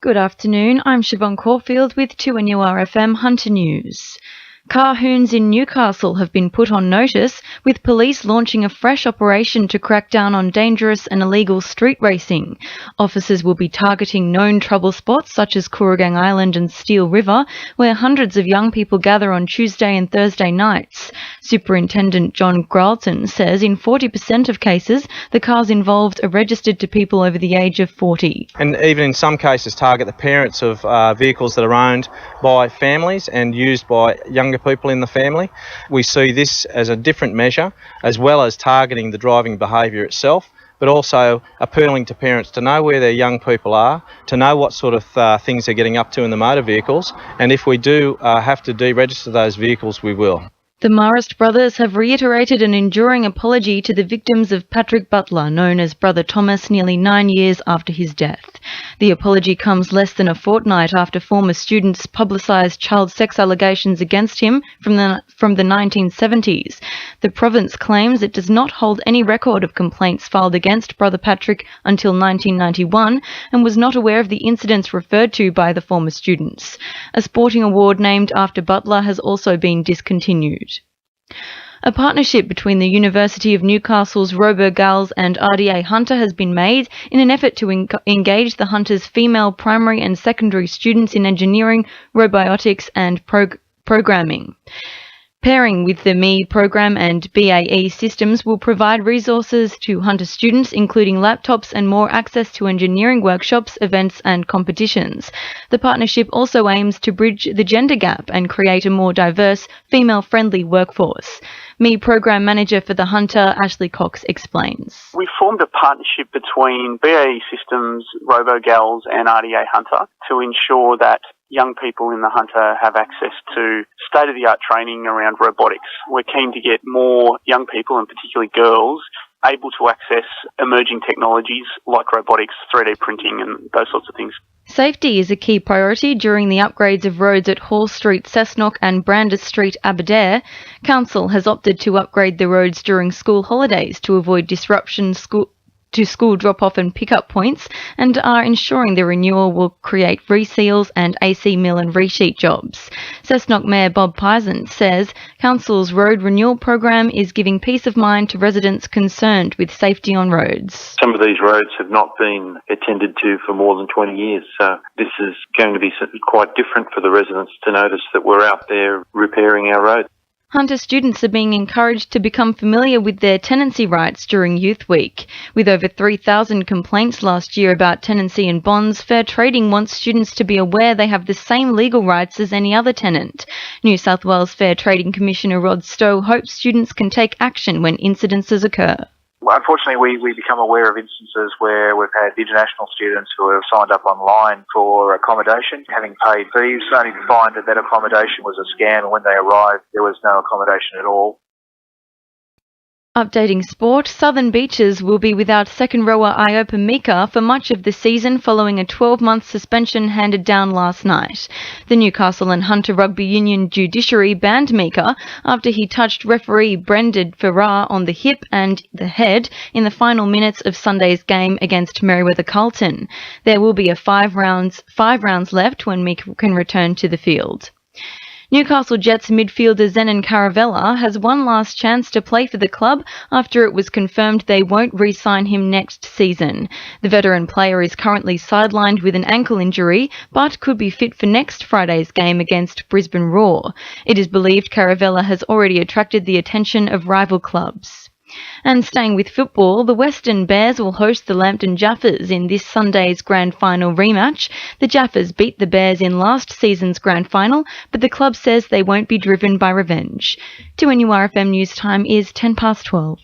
Good afternoon, I'm Siobhan Caulfield with 2NURFM Hunter News. Car hoons in Newcastle have been put on notice, with police launching a fresh operation to crack down on dangerous and illegal street racing. Officers will be targeting known trouble spots such as Kooragang Island and Steel River, where hundreds of young people gather on Tuesday and Thursday nights. Superintendent John Gralton says in 40% of cases, the cars involved are registered to people over the age of 40. And even in some cases target the parents of vehicles that are owned by families and used by younger people in the family. We see this as a different measure, as well as targeting the driving behaviour itself, but also appealing to parents to know where their young people are, to know what sort of things they're getting up to in the motor vehicles, and if we do have to deregister those vehicles, we will. The Marist brothers have reiterated an enduring apology to the victims of Patrick Butler, known as Brother Thomas, nearly 9 years after his death. The apology comes less than a fortnight after former students publicised child sex allegations against him from the 1970s. The province claims it does not hold any record of complaints filed against Brother Patrick until 1991 and was not aware of the incidents referred to by the former students. A sporting award named after Butler has also been discontinued. A partnership between the University of Newcastle's Robo-Gals and RDA Hunter has been made in an effort to engage the Hunter's female primary and secondary students in engineering, robotics and programming. Pairing with the ME program and BAE systems will provide resources to Hunter students, including laptops and more access to engineering workshops, events and competitions. The partnership also aims to bridge the gender gap and create a more diverse, female-friendly workforce. ME Program Manager for the Hunter, Ashley Cox, explains. We formed a partnership between BAE Systems, Robo-Gals and RDA Hunter to ensure that young people in the Hunter have access to state-of-the-art training around robotics. We're keen to get more young people, and particularly girls, able to access emerging technologies like robotics, 3D printing and those sorts of things. Safety is a key priority during the upgrades of roads at Hall Street, Cessnock and Brandes Street, Aberdare. Council has opted to upgrade the roads during school holidays to avoid disruption to school drop-off and pick-up points, and are ensuring the renewal will create reseals and AC mill and resheet jobs. Cessnock Mayor Bob Pison says Council's road renewal program is giving peace of mind to residents concerned with safety on roads. Some of these roads have not been attended to for more than 20 years, so this is going to be quite different for the residents to notice that we're out there repairing our roads. Hunter students are being encouraged to become familiar with their tenancy rights during Youth Week. With over 3,000 complaints last year about tenancy and bonds, Fair Trading wants students to be aware they have the same legal rights as any other tenant. New South Wales Fair Trading Commissioner Rod Stowe hopes students can take action when incidences occur. Well, unfortunately, we become aware of instances where we've had international students who have signed up online for accommodation, having paid fees, only to find that accommodation was a scam, and when they arrived, there was no accommodation at all. Updating sport, Southern Beaches will be without second rower Iopa Mika for much of the season following a 12-month suspension handed down last night. The Newcastle and Hunter Rugby Union judiciary banned Mika after he touched referee Brendan Farrar on the hip and the head in the final minutes of Sunday's game against Merewether Carlton. There will be five rounds left when Mika can return to the field. Newcastle Jets midfielder Zenon Caravella has one last chance to play for the club after it was confirmed they won't re-sign him next season. The veteran player is currently sidelined with an ankle injury, but could be fit for next Friday's game against Brisbane Roar. It is believed Caravella has already attracted the attention of rival clubs. And staying with football, the Western Bears will host the Lambton Jaffers in this Sunday's grand final rematch. The Jaffers beat the Bears in last season's grand final, but the club says they won't be driven by revenge. 2NURFM News Time is 12:10.